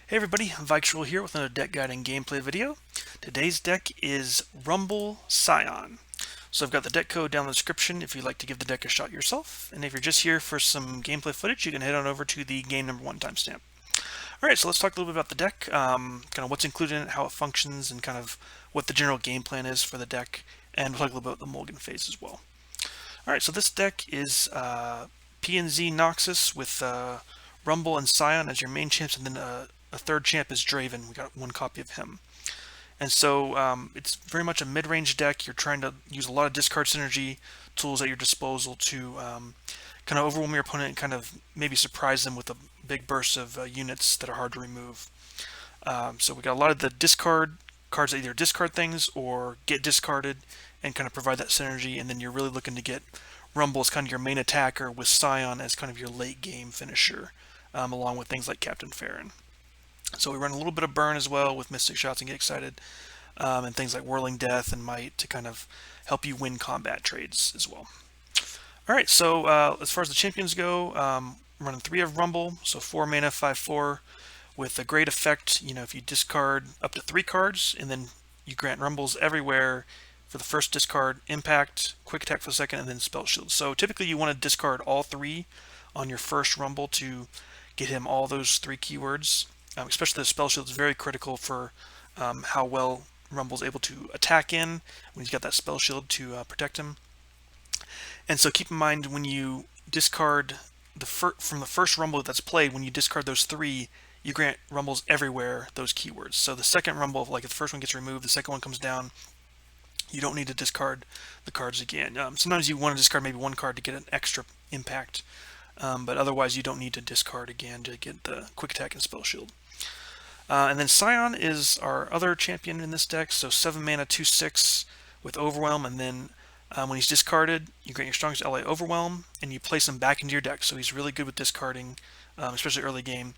Hey everybody, Vikesrule here with another deck guide and gameplay video. Today's deck is Rumble Sion. So I've got the deck code down in the description if you'd like to give the deck a shot yourself. And if you're just here for some gameplay footage, you can head on over to the game number 1 timestamp. Alright, so let's talk a little bit about the deck, kind of what's included in it, how it functions, and kind of what the general game plan is for the deck. And we'll talk a little bit about the mulligan phase as well. Alright, so this deck is P&Z Noxus with Rumble and Sion as your main champs, and then a third champ is Draven. We got one copy of him. And so it's very much a mid-range deck. You're trying to use a lot of discard synergy tools at your disposal to kind of overwhelm your opponent and kind of maybe surprise them with a big burst of units that are hard to remove. So we got a lot of the discard cards that either discard things or get discarded and kind of provide that synergy. And then you're really looking to get Rumble as kind of your main attacker with Sion as kind of your late game finisher, along with things like Captain Farron. So we run a little bit of burn as well with Mystic Shots and Get Excited, and things like Whirling Death and Might to kind of help you win combat trades as well. Alright, so as far as the champions go, I'm running 3 of Rumble, so 4 mana, 5/4, with a great effect. You know, if you discard up to 3 cards, and then you grant Rumbles everywhere for the first discard, Impact, Quick Attack for the second, and then Spellshield. So typically you want to discard all 3 on your first Rumble to get him all those 3 keywords. Especially the Spellshield is very critical for how well Rumble's able to attack in when he's got that Spellshield to protect him. And so keep in mind when you discard from the first Rumble that's played, when you discard those 3, you grant Rumbles everywhere those keywords. So the second Rumble, like if the first one gets removed, the second one comes down, you don't need to discard the cards again. Sometimes you want to discard maybe 1 card to get an extra impact, but otherwise you don't need to discard again to get the Quick Attack and Spellshield. And then Sion is our other champion in this deck, so 7 mana, 2/6 with Overwhelm, and then when he's discarded, you grant your strongest ally Overwhelm, and you place him back into your deck, so he's really good with discarding, especially early game.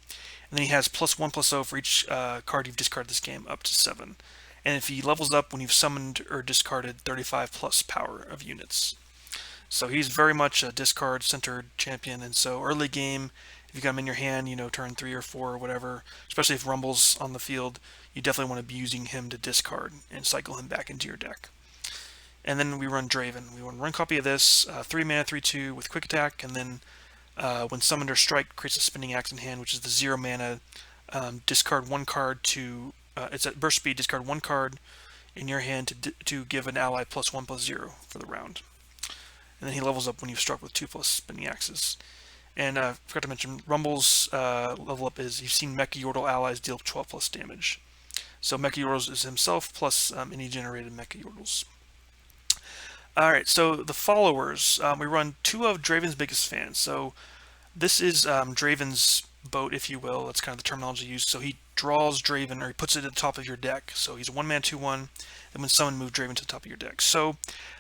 And then he has +1/+0 for each card you've discarded this game, up to 7. And if he levels up when you've summoned or discarded 35 plus power of units. So he's very much a discard-centered champion, and so early game, if you got him in your hand, you know, turn 3 or 4 or whatever, especially if Rumble's on the field, you definitely want to be using him to discard and cycle him back into your deck. And then we run Draven. We run one copy of this, 3 mana, 3/2 with Quick Attack, and then when summoned or strike, creates a Spinning Axe in hand, which is the 0 mana, discard 1 card to, it's at burst speed, discard 1 card in your hand to give an ally +1/+0 for the round. And then he levels up when you've struck with 2+ Spinning Axes. And I forgot to mention, Rumble's level up is you've seen Mecha Yordle allies deal 12 plus damage. So Mecha Yordles is himself plus any generated Mecha Yordles. Alright, so the followers, we run 2 of Draven's biggest fans. So this is Draven's boat, if you will. That's kind of the terminology used. So he draws Draven, or he puts it at the top of your deck. So he's a 1 mana, 2/1, and when summoned, move Draven to the top of your deck. So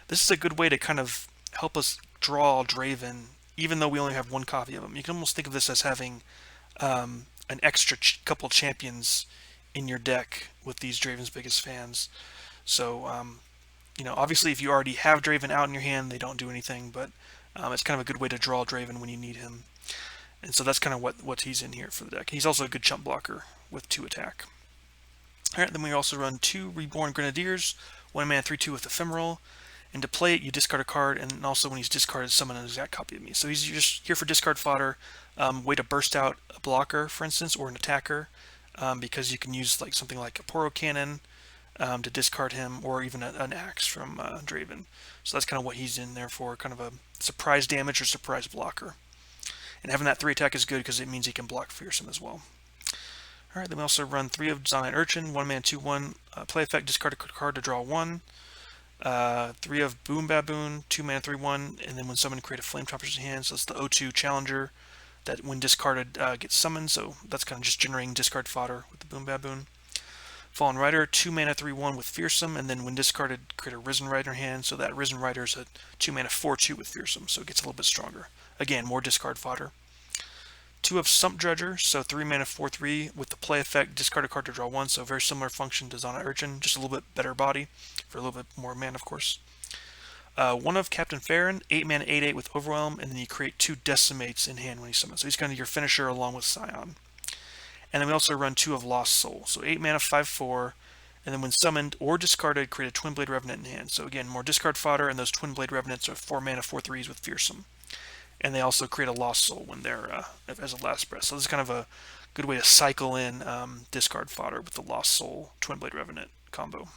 this is a good way to kind of help us draw Draven, even though we only have 1 copy of him. You can almost think of this as having an extra couple champions in your deck with these Draven's biggest fans. So, you know, obviously if you already have Draven out in your hand, they don't do anything, but it's kind of a good way to draw Draven when you need him. And so that's kind of what he's in here for the deck. He's also a good chump blocker with 2 attack. Alright, then we also run 2 Reborn Grenadiers, 1 mana, 3/2 with Ephemeral. And to play it, you discard a card, and also when he's discarded, summon an exact copy of me. So he's just here for discard fodder, way to burst out a blocker, for instance, or an attacker, because you can use like something like a Poro Cannon to discard him, or even an axe from Draven. So that's kind of what he's in there for, kind of a surprise damage or surprise blocker. And having that 3 attack is good because it means he can block Fearsome as well. Alright, then we also run 3 of Zaunite Urchin, 1 mana, 2/1, play effect, discard a card to draw 1. 3 of Boom Baboon, 2 mana, 3/1, and then when summoned, create a Flame Chompers in hand. So that's the O2 Challenger that when discarded gets summoned. So that's kind of just generating discard fodder with the Boom Baboon. Fallen Rider, 2 mana, 3/1 with Fearsome, and then when discarded, create a Risen Rider in hand. So that Risen Rider is a 2 mana, 4/2 with Fearsome, so it gets a little bit stronger. Again, more discard fodder. 2 of Sump Dredger, so 3 mana, 4/3 with the play effect, discard a card to draw 1, so very similar function to Zaunite Urchin, just a little bit better body, for a little bit more mana, of course. 1 of Captain Farron, 8 mana, 8/8 with Overwhelm, and then you create 2 Decimates in hand when he summons. So he's kind of your finisher along with Sion. And then we also run 2 of Lost Soul. So 8 mana, 5/4. And then when summoned or discarded, create a Twin Blade Revenant in hand. So again, more discard fodder, and those Twin Blade Revenants are 4 mana, 4/3s with Fearsome. And they also create a Lost Soul when they're as a last breath. So this is kind of a good way to cycle in discard fodder with the Lost Soul Twin Blade Revenant combo.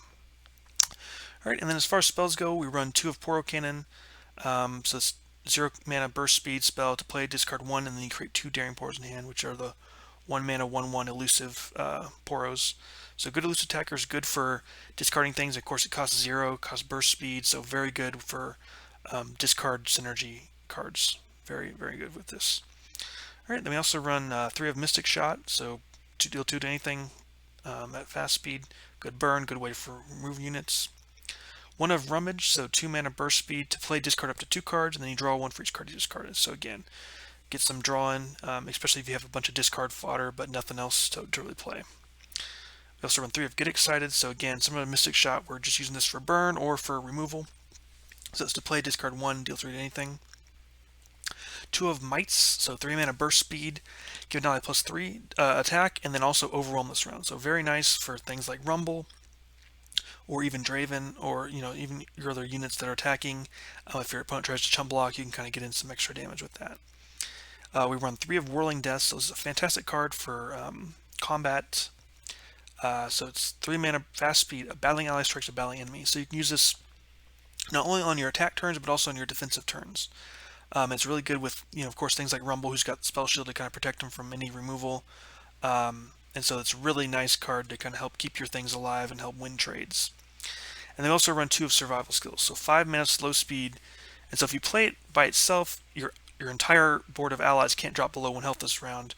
Alright, and then as far as spells go, we run 2 of Poro Cannon. So it's 0 mana burst speed spell to play, discard 1, and then you create 2 Daring Poros in hand, which are the 1 mana, 1/1 elusive Poros. So good elusive attackers, good for discarding things. Of course, it costs 0, costs burst speed, so very good for discard synergy cards. Very, very good with this. Alright, then we also run 3 of Mystic Shot, so to deal 2 to anything at fast speed. Good burn, good way for remove units. 1 of Rummage, so 2 mana burst speed to play, discard up to 2 cards, and then you draw 1 for each card you discarded. So again, get some draw in, especially if you have a bunch of discard fodder but nothing else to really play. We also run 3 of Get Excited, so again, some of the Mystic Shot, we're just using this for burn or for removal. So it's to play, discard 1, deal 3 to anything. 2 of Mights, so 3 mana burst speed, give an ally +3 attack, and then also overwhelm this round. So very nice for things like Rumble, or even Draven, or even your other units that are attacking. If your opponent tries to chump block, you can kind of get in some extra damage with that. We run 3 of Whirling Death, so this is a fantastic card for combat. So it's 3 mana fast speed, a battling ally strikes a battling enemy. So you can use this not only on your attack turns, but also on your defensive turns. It's really good with, of course, things like Rumble, who's got Spellshield to kind of protect him from any removal. And so it's a really nice card to kind of help keep your things alive and help win trades. And they also run 2 of Survival Skills, so 5 mana slow speed. And so if you play it by itself, your entire board of allies can't drop below 1 health this round.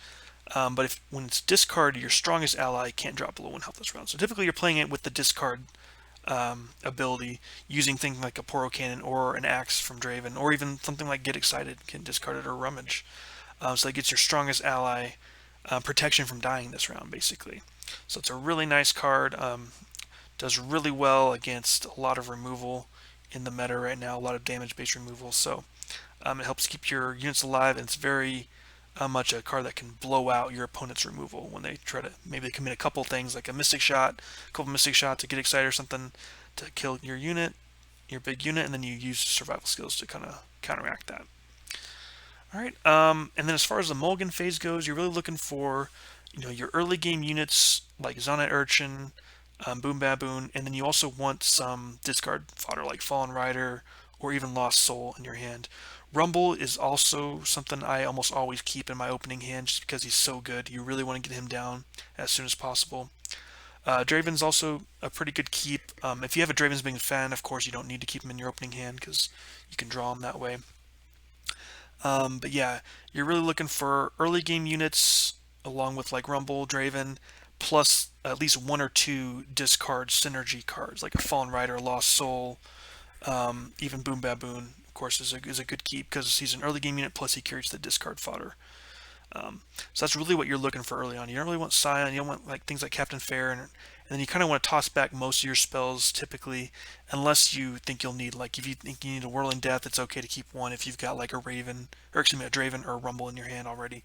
But when it's discarded, your strongest ally can't drop below 1 health this round. So typically you're playing it with the discard ability, using things like a Poro Cannon or an Axe from Draven, or even something like Get Excited can discard it, or Rummage. So that gets your strongest ally protection from dying this round, basically. So it's a really nice card. Does really well against a lot of removal in the meta right now, a lot of damage-based removal. So it helps keep your units alive, and it's very much a card that can blow out your opponent's removal when they try to maybe commit a couple things like a Mystic Shot, a couple Mystic Shots to Get Excited or something to kill your unit, your big unit, and then you use Survival Skills to kind of counteract that. Alright, and then as far as the mulligan phase goes, you're really looking for your early game units like Zaunite Urchin, Boom Baboon, and then you also want some discard fodder like Fallen Rider or even Lost Soul in your hand. Rumble is also something I almost always keep in my opening hand just because he's so good. You really want to get him down as soon as possible. Draven's also a pretty good keep. If you have a Draven's Bane fan, of course you don't need to keep him in your opening hand because you can draw him that way. But yeah, you're really looking for early game units along with like Rumble, Draven, plus at least 1 or 2 discard synergy cards like a Fallen Rider, Lost Soul, even Boom Baboon, of course, is a good keep because he's an early game unit, plus he carries the discard fodder. So that's really what you're looking for early on. You don't really want Sion, you don't want like things like Captain Fair, and then you kind of want to toss back most of your spells typically, unless you think you'll need, like if you think you need a Whirling Death, it's okay to keep 1 if you've got like a Raven, or excuse me, a Draven or a Rumble in your hand already.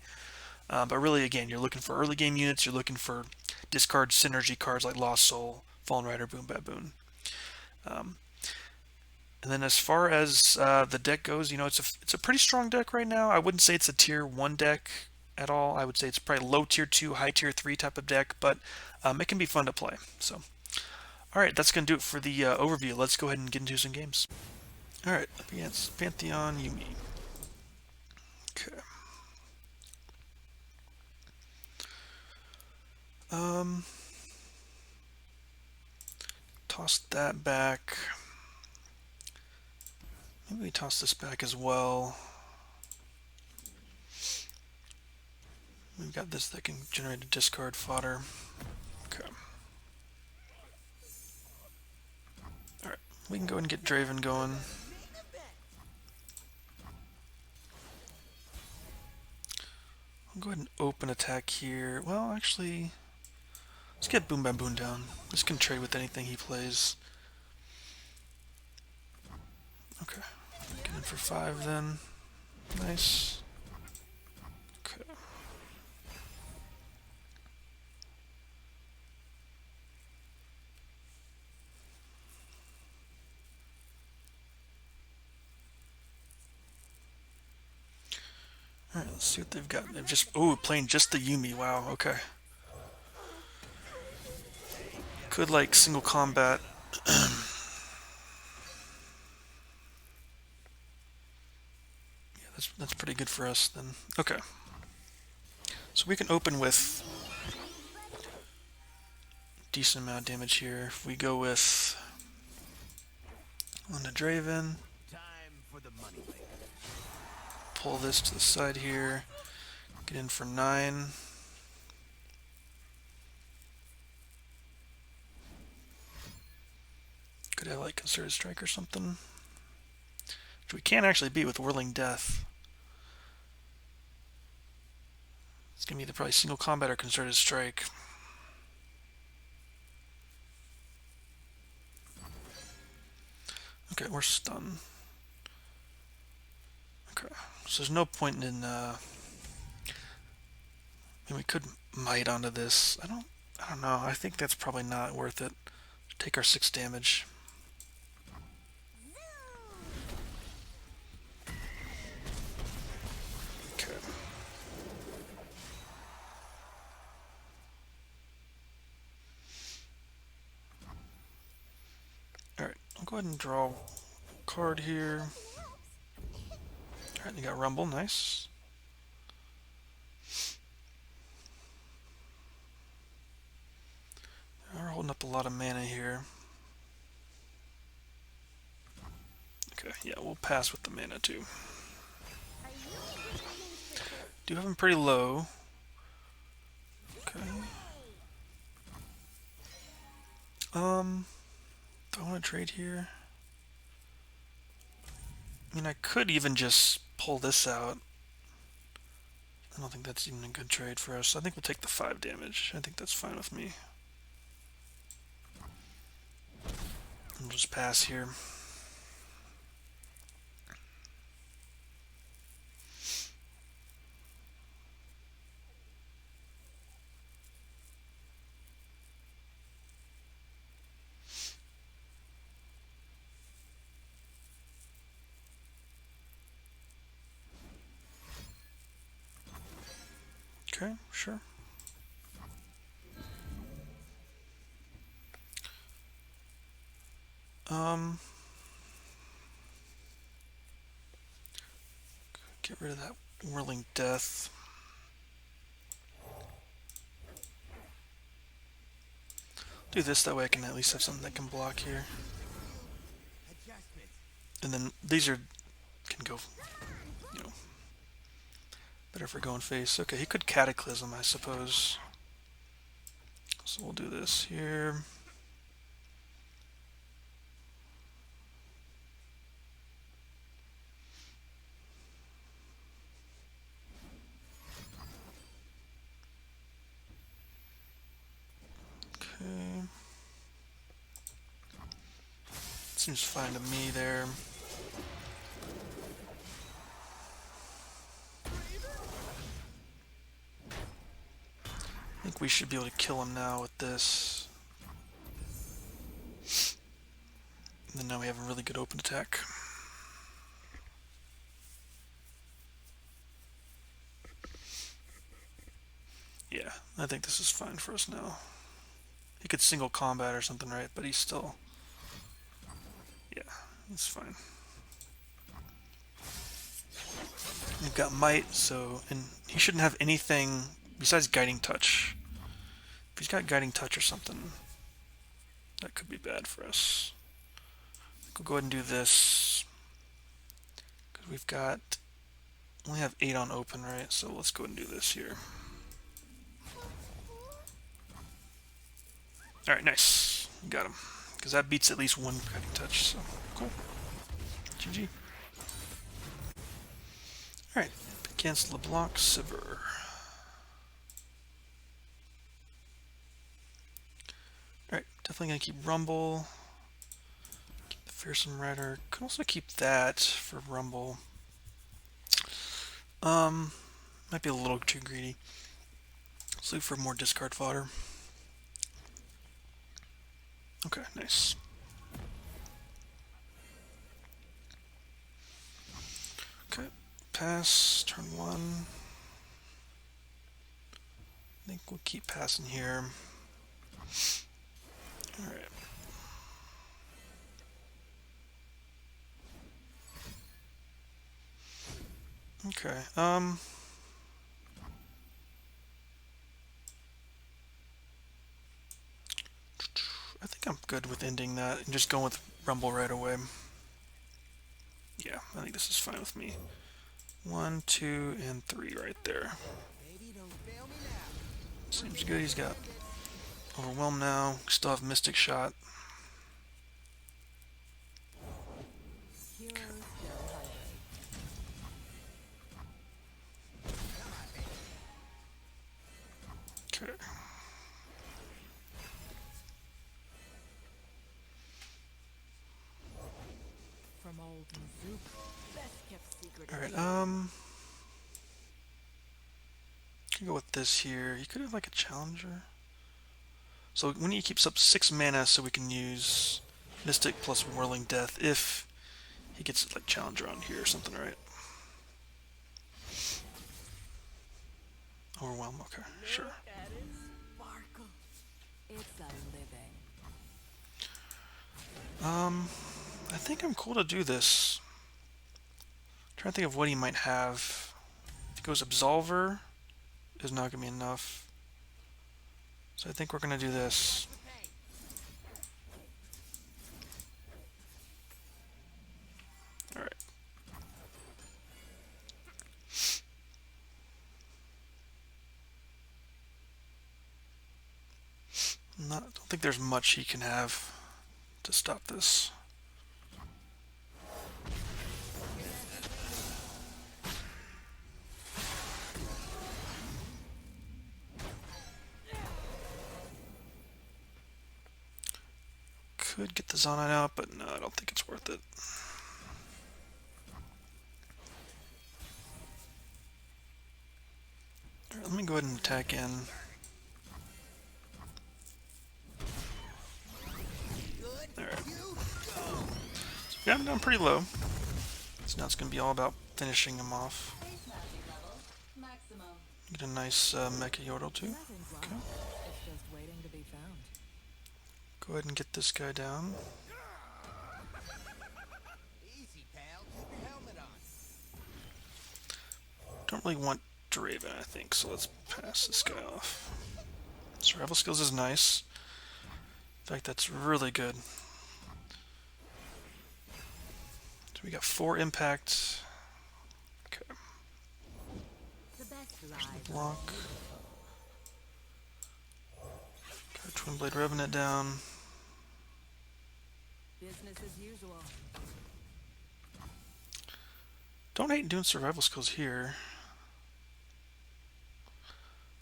But really, again, you're looking for early game units, you're looking for discard synergy cards like Lost Soul, Fallen Rider, Boom Baboon. And then as far as the deck goes, it's a pretty strong deck right now. I wouldn't say it's a tier 1 deck at all. I would say it's probably low tier 2, high tier 3 type of deck, but it can be fun to play. So, alright, that's going to do it for the overview. Let's go ahead and get into some games. Alright, up against Pantheon Yumi. Okay. Toss that back. Maybe we toss this back as well. We've got this that can generate a discard fodder. Okay. Alright, we can go ahead and get Draven going. I'll go ahead and open attack here. Well, actually, let's get Boom Baboon down. This can trade with anything he plays. Okay. Get in for 5 then. Nice. Okay. Alright, let's see what they've got. They've just... Oh, playing just the Yuumi. Wow, okay. Could, like, single combat. Yeah, that's pretty good for us, then. Okay. So we can open with decent amount of damage here. If we go with... on the Draven. Pull this to the side here. Get in for 9. Could have like Concerted Strike or something. Which we can't actually beat with Whirling Death. It's going to be either probably single combat or Concerted Strike. Okay, we're stunned. Okay, so there's no point in... I mean, we could Might onto this. I don't know. I think that's probably not worth it. Take our 6 damage. Okay. Alright, I'll go ahead and draw a card here. Alright, you got Rumble, nice. We're holding up a lot of mana here. Okay, yeah, we'll pass with the mana too. Do have him pretty low. Okay. Do I want to trade here? I mean, I could even just pull this out. I don't think that's even a good trade for us. I think we'll take the 5 damage. I think that's fine with me. We'll just pass here. Okay, sure. Get rid of that Whirling Death. Do this, that way I can at least have something that can block here. And then these can go, you know, better for going face. Okay, he could Cataclysm, I suppose. So we'll do this here. Okay. Seems fine to me there. I think we should be able to kill him now with this. And then now we have a really good open attack. Yeah, I think this is fine for us now. He could single combat or something, right? But he's still... Yeah, it's fine. We've got Might, so... And he shouldn't have anything besides Guiding Touch. If he's got Guiding Touch or something, that could be bad for us. We'll go ahead and do this. Because we've got... only have 8 on open, right? So let's go ahead and do this here. Alright, nice. Got him. Because that beats at least one Guiding Touch, so cool. GG. Alright, against LeBlanc Sivir. Alright, definitely going to keep Rumble. Keep the Fearsome Rider. Could also keep that for Rumble. Might be a little too greedy. Let's look for more discard fodder. Okay, nice. Okay, pass turn 1. I think we'll keep passing here. Alright. Okay, I think I'm good with ending that and just going with Rumble right away. Yeah, I think this is fine with me. 1, 2, and 3 right there. Seems good. He's got Overwhelm now. Still have Mystic Shot. Okay. Alright, can go with this here. You could have like a challenger. So when he keeps up 6 mana, so we can use Mystic plus Whirling Death if he gets like challenger on here or something, right? Overwhelm, okay, sure. I think I'm cool to do this. I'm trying to think of what he might have. If he goes Absolver, is not gonna be enough. So I think we're gonna do this. Alright. I don't think there's much he can have to stop this. Could get the Zaunite out, but no, I don't think it's worth it. Alright, let me go ahead and attack in. Alright. So we got him down pretty low. So now it's going to be all about finishing him off. Get a nice Mecha Yordle too. Okay. Go ahead and get this guy down. Don't really want Draven, I think, so let's pass this guy off. Survival skills is nice. In fact, that's really good. So we got 4 impact. Okay. There's the block. Got Twin Blade Revenant down. Business as usual. Don't hate doing survival skills here.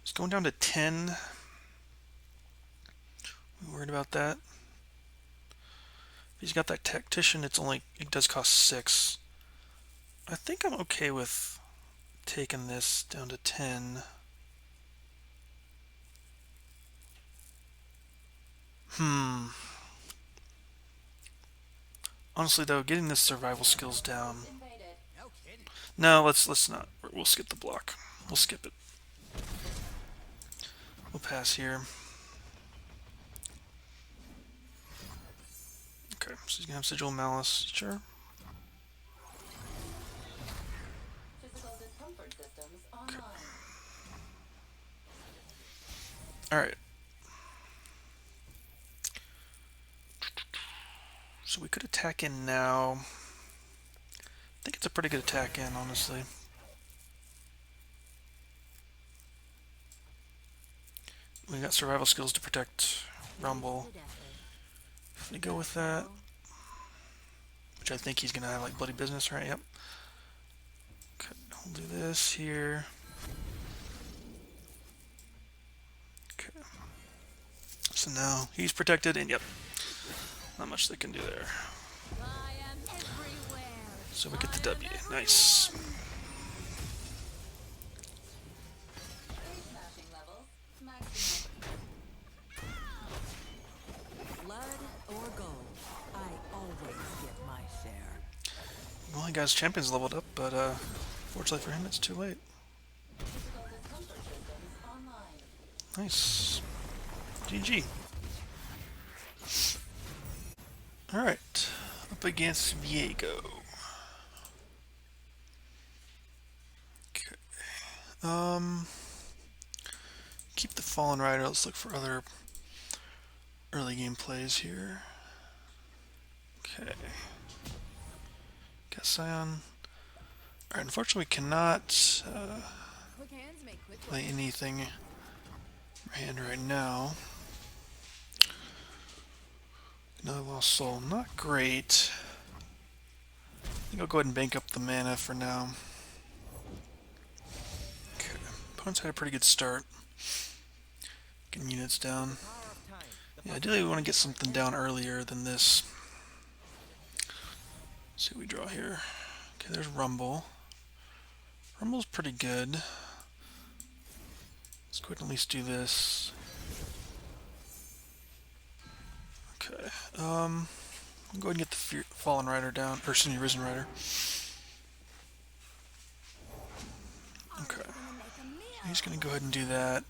It's going down to 10. I'm worried about that. If he's got that Tactician, it does cost 6. I think I'm okay with taking this down to 10. Honestly though, getting this survival skills down. No, let's not. We'll skip the block. We'll skip it. We'll pass here. Okay, so he's gonna have Sigil Malice, sure. Okay. Alright. So we could attack in now. I think it's a pretty good attack in, honestly. We got survival skills to protect Rumble. If we go with that, which I think he's gonna have like bloody business, right? Yep. Okay, we'll do this here. Okay. So now he's protected, and yep, not much they can do there. So we get the W. Nice. Blood or gold, I always get my share. Well, he got his champions leveled up, but Fortunately for him, it's too late. Nice. GG. Alright. Up against Viego. Okay. Keep the Fallen Rider. Let's look for other early game plays here. Okay. Got Sion. Alright, unfortunately we cannot play anything in our hand right now. Another Lost Soul. Not great. I think I'll go ahead and bank up the mana for now. Okay. Opponent's had a pretty good start. Getting units down. Yeah, ideally we want to get something down earlier than this. Let's see what we draw here. Okay, there's Rumble. Rumble's pretty good. Let's go ahead and at least do this. Okay. I'll go ahead and get the Fallen Rider down, or excuse me, Risen Rider. Okay. He's gonna go ahead and do that.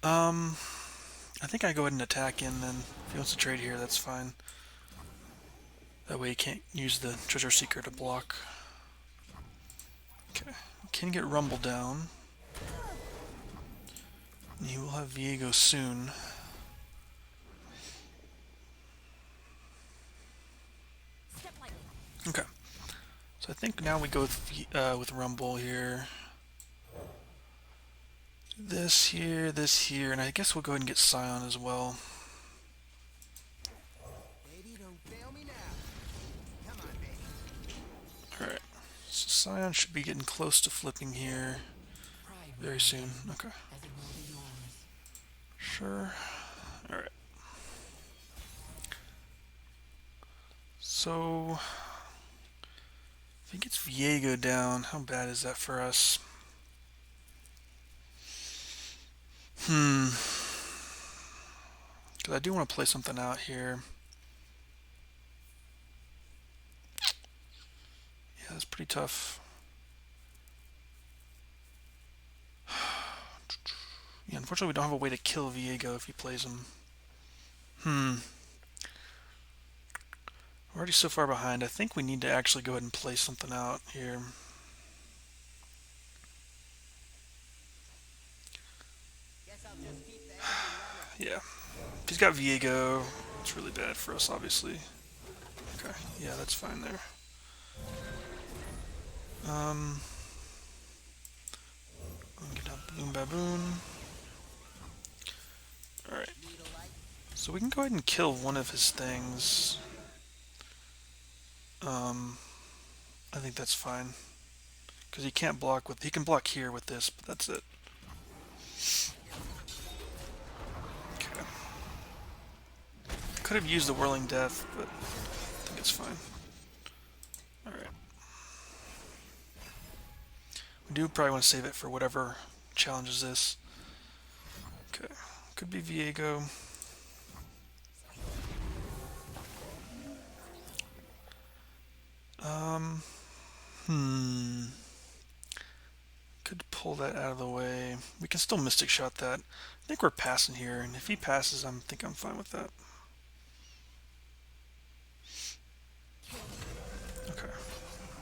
I think I go ahead and attack in then. If he wants to trade here, that's fine. That way he can't use the Treasure Seeker to block. Okay. Can get Rumble down. And he will have Viego soon. Okay. So I think now we go with Rumble here. This here, and I guess we'll go ahead and get Sion as well. Alright. So Sion should be getting close to flipping here very soon. Okay. Sure. Alright. So if he gets Viego down, how bad is that for us? Because I do want to play something out here. Yeah, that's pretty tough. Yeah, unfortunately we don't have a way to kill Viego if he plays him. We're already so far behind. I think we need to actually go ahead and play something out here. Yeah. If he's got Viego, it's really bad for us, obviously. Okay, yeah, that's fine there. Get out the Boom Baboon. Alright. So we can go ahead and kill one of his things. I think that's fine. Because he can't block with... He can block here with this, but that's it. Okay. Could have used the Whirling Death, but I think it's fine. Alright. We do probably want to save it for whatever challenges this. Okay. Could be Viego. Could pull that out of the way. We can still Mystic Shot that. I think we're passing here, and if he passes, I think I'm fine with that. Okay.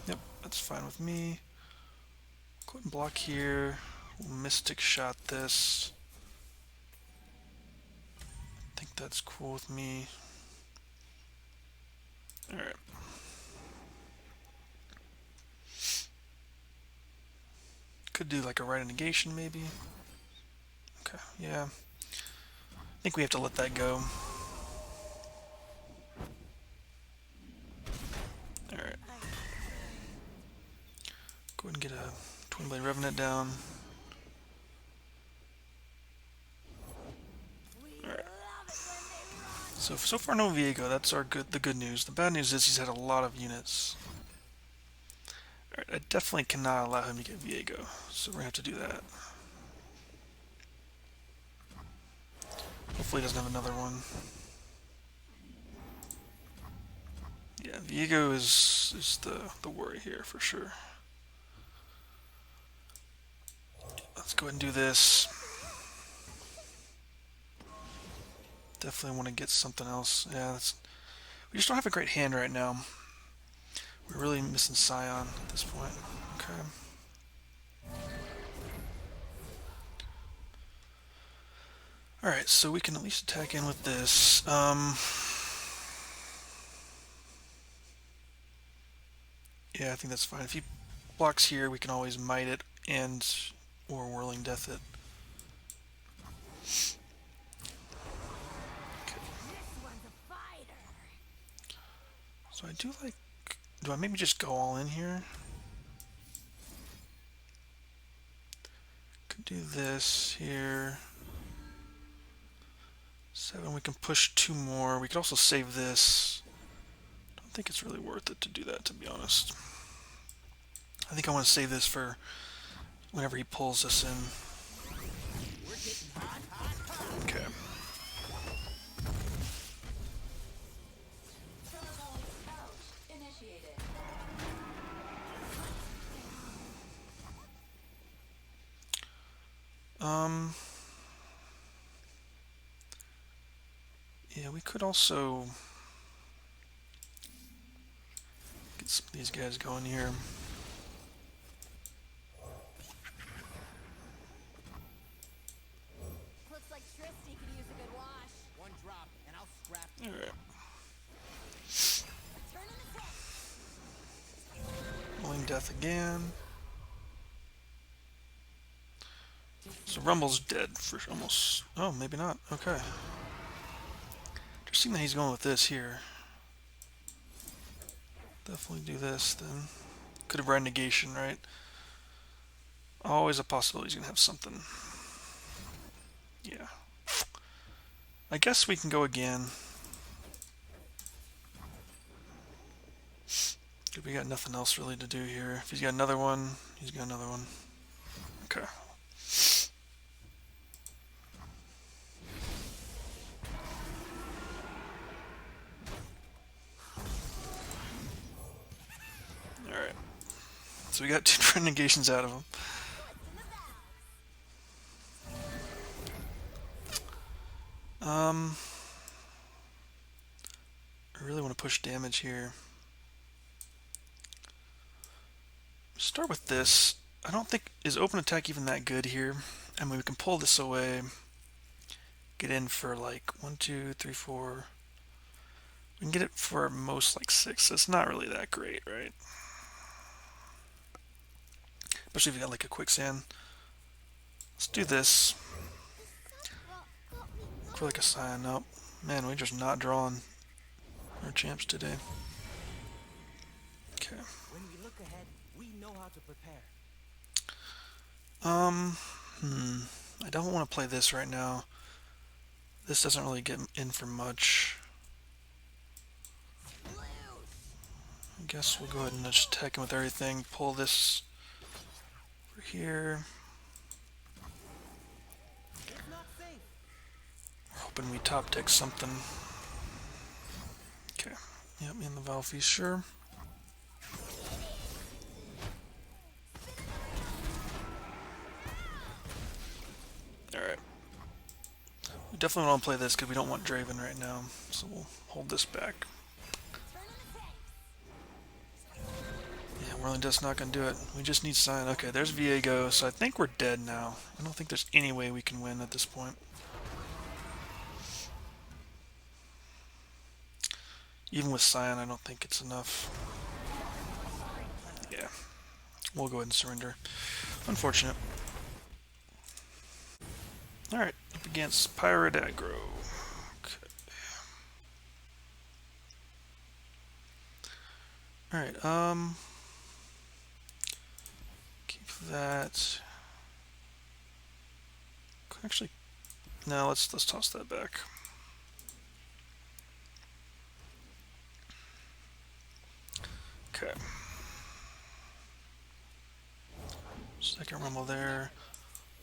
Yep, that's fine with me. Go ahead and block here. We'll Mystic Shot this. I think that's cool with me. Alright. Could do like a Rite of Negation, maybe. Okay, yeah. I think we have to let that go. Alright. Go ahead and get a Twin Blade Revenant down. Alright. So far no Viego, that's the good news. The bad news is he's had a lot of units. Alright, I definitely cannot allow him to get Viego, so we're gonna have to do that. Hopefully he doesn't have another one. Yeah, Viego is the worry here for sure. go ahead and do this. Definitely want to get something else. Yeah, we just don't have a great hand right now. We're really missing Sion at this point. Okay. Alright, so we can at least attack in with this. Yeah, I think that's fine. If he blocks here, we can always Might it and or Whirling Death it. Okay. So I do like... Do I maybe just go all in here? Could do this here. 7, we can push 2 more. We could also save this. I don't think it's really worth it to do that, to be honest. I think I want to save this for whenever he pulls us in. Okay. Yeah, we could also get some of these guys going here. Looks like Tristy could use a good wash. One drop, and I'll scrap. All right. Turn in the tank. Whirling Death again. So Rumble's dead for almost... Oh, maybe not. Okay. Interesting that he's going with this here. Definitely do this then. Could have read negation, right? Always a possibility he's going to have something. Yeah. I guess we can go again. We got nothing else really to do here. If he's got another one, he's got another one. Okay. Alright. So we got 2 negations out of him. I really want to push damage here. Start with this. I don't think... Is open attack even that good here? I mean, we can pull this away. Get in for like 1, 2, 3, 4. We can get it for most like 6. So it's not really that great, right? Especially if you got like a quicksand. Let's do this. For like a Sion. Nope. Man, we're just not drawing our champs today. Okay. When we look ahead, we know how to prepare. I don't want to play this right now. This doesn't really get in for much. I guess we'll go ahead and just attack him with everything. Pull this over here. It's not safe. We're hoping we top deck something. Okay. Yep, in the Valve, sure. Alright. We definitely want to play this because we don't want Draven right now. So we'll hold this back. Yeah, Whirling Death's not going to do it. We just need Sion. Okay, there's Viego. So I think we're dead now. I don't think there's any way we can win at this point. Even with Sion, I don't think it's enough. Yeah. We'll go ahead and surrender. Unfortunate. Alright, up against Pirate Aggro. Okay. Alright, keep that. Actually, no, let's toss that back. Okay. Second Rumble there.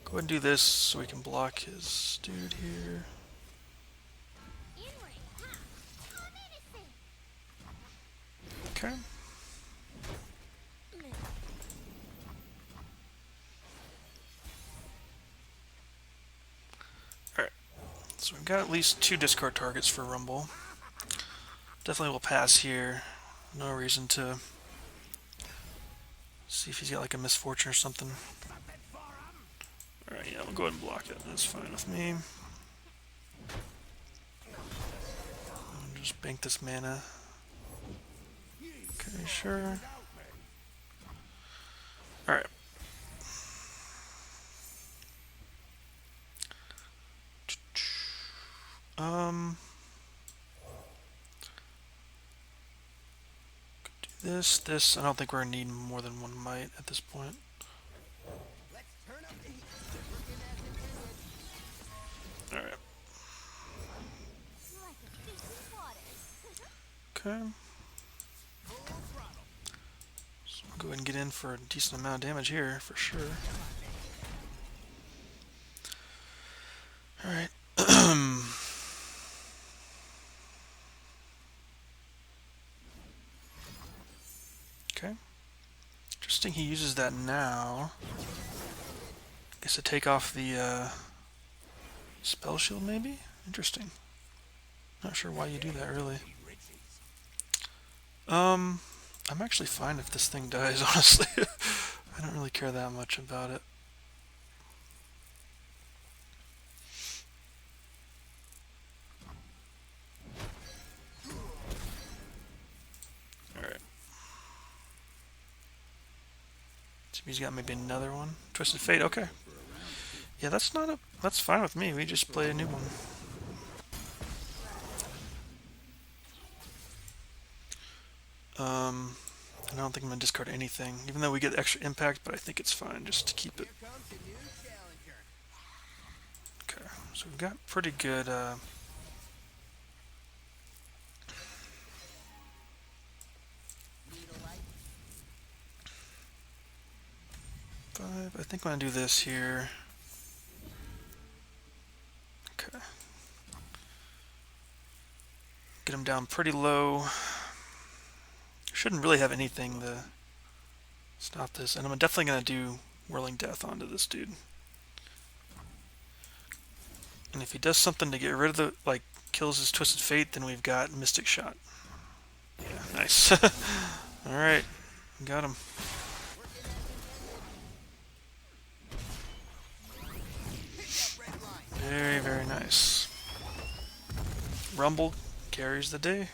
Go ahead and do this so we can block his dude here. Okay. So we've got at least 2 discard targets for Rumble. Definitely will pass here. No reason to see if he's got like a misfortune or something. Alright, yeah, we'll go ahead and block it. That's fine with me. I'll just bank this mana. Okay, sure. Alright. Do this. I don't think we're gonna need more than 1 might at this point. Alright. Okay. So we'll go ahead and get in for a decent amount of damage here, for sure. Alright. Okay. Interesting he uses that now. Guess to take off the Spellshield maybe? Interesting. Not sure why you do that really. I'm actually fine if this thing dies, honestly. I don't really care that much about it. Alright. So he's got maybe another one. Twisted Fate, okay. Yeah, that's fine with me. We just play a new one. I don't think I'm gonna discard anything, even though we get extra impact, but I think it's fine just to keep it. Okay, so we've got pretty good, 5. I think I'm gonna do this here. Okay. Get him down pretty low. Shouldn't really have anything to stop this, and I'm definitely gonna do Whirling Death onto this dude. And if he does something to get rid of the, like, kills his Twisted Fate, then we've got Mystic Shot. Yeah, nice. Alright, got him. Very, very nice. Rumble carries the day.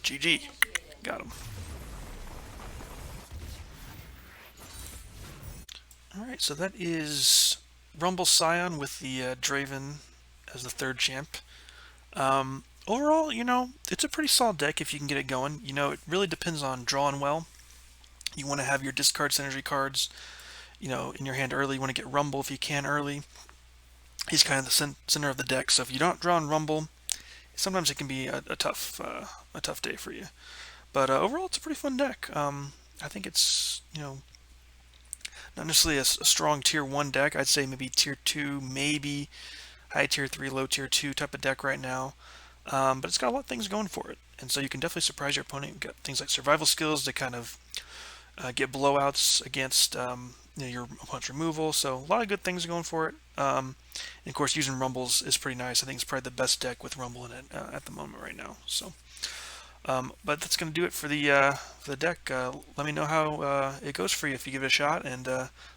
GG. Got him. Alright, so that is Rumble Sion with the Draven as the 3rd champ. Overall, you know, it's a pretty solid deck if you can get it going. You know, it really depends on drawing well. You want to have your discard synergy cards, you know, in your hand early. You want to get Rumble if you can early. He's kind of the center of the deck, so if you don't draw on Rumble, sometimes it can be a tough day for you. But overall, it's a pretty fun deck. I think it's, you know, not necessarily a strong tier 1 deck. I'd say maybe tier 2, maybe high tier 3, low tier 2 type of deck right now. But it's got a lot of things going for it. And so you can definitely surprise your opponent. You've got things like survival skills to kind of get blowouts against you know, your opponent's removal. So a lot of good things going for it. And of course, using Rumbles is pretty nice. I think it's probably the best deck with Rumble in it at the moment right now. So, but that's going to do it for the deck. Let me know how it goes for you if you give it a shot, and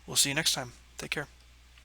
we'll see you next time. Take care.